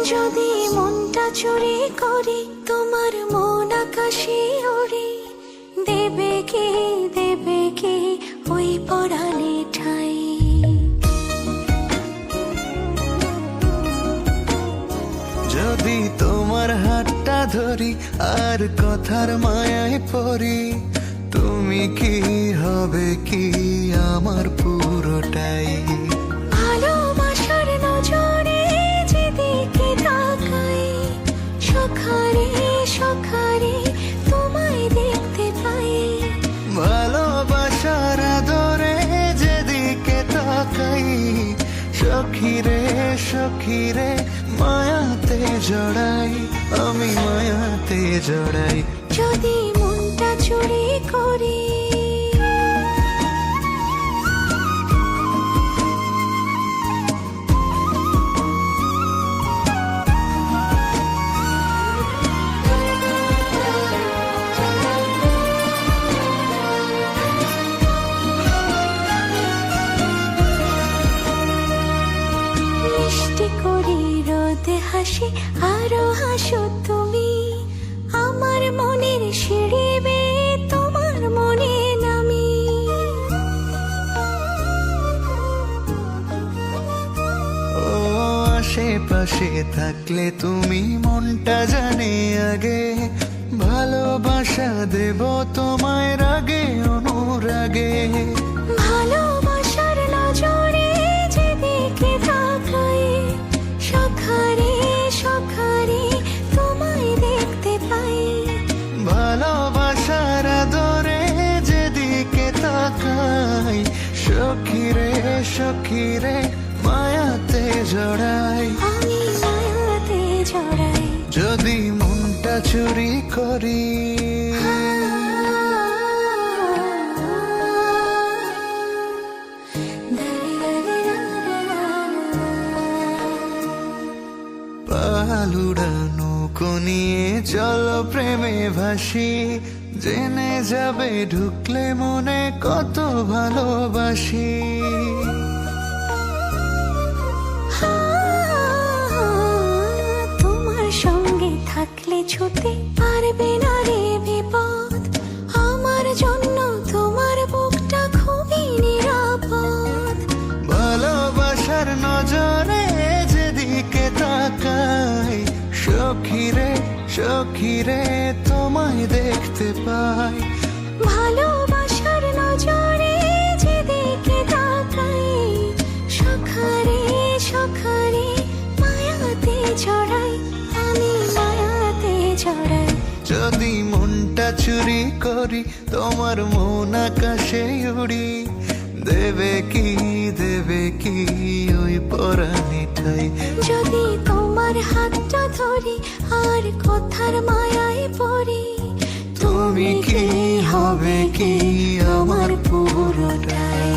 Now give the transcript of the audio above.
যদি মনটা চুরি করি তোমার মন আকাশে ওড়ে, দেবে কি ওই পরাণে ঠাই। যদি তোমার হাতটা ধরি আর কথার মায়ায় পড়ি, তুমি কি হবে কি আমার পুরোটাই। ভালোবাসার নজরে যেদিকে তাকাই, সখারে সখারে তোমায় দেখতে পাই। ভালোবাসার আদরে যেদিকে তাকাই, সখিরে সখিরে মায়াতে জড়াই, আমি মায়াতে জড়াই। যদি মনটা চুরি করি মিষ্টি করি রোদে হাসি, আরো হাসো তুমি। আমার মনের সিঁড়ি বেয়ে তোমার মনে নামি। ও আশেপাশে থাকলে তুমি মনটা জানে আগে, ভালোবাসা দেব তোমায় রাগে অনুরাগে। ভালোবাসার নজরে যেদিকে তাকাই, সখারে সখারে তোমায় দেখতে পাই। ভালোবাসার আদরে যেদিকে তাকাই, সখিরে সখিরে মায়াতে জড়াই, আমি মায়াতে জড়াই। যদি মনটা চুরি করি। পালুড়ানো নিয়ে চলো প্রেমে ভাসি, জেনে যাবে ঢুকলে মনে কত ভালোবাসি। তোমার সঙ্গে থাকলে ছুতে পারবে না রে বিপদ, আমার জন্য তোমার বুকটা খুবই নিরাপদ। ভালোবাসার নজরে যেদিকে তাকাই, সখিরে সখিরে তোমায় দেখতে পাই। ভালোবাসার নজরে যেদিকে তাকাই, সখারে সখারে মায়াতে জড়াই, আমি মায়াতে জড়াই। যদি মনটা চুরি করি তোমার মন আকাশে উড়ি, দেবে কি ওই পরাণে ঠাই। যদি তোমার হাতটা ধরি আর কথার মায়ায় পড়ি, তুমি কি হবে কি আমার পুরোটাই।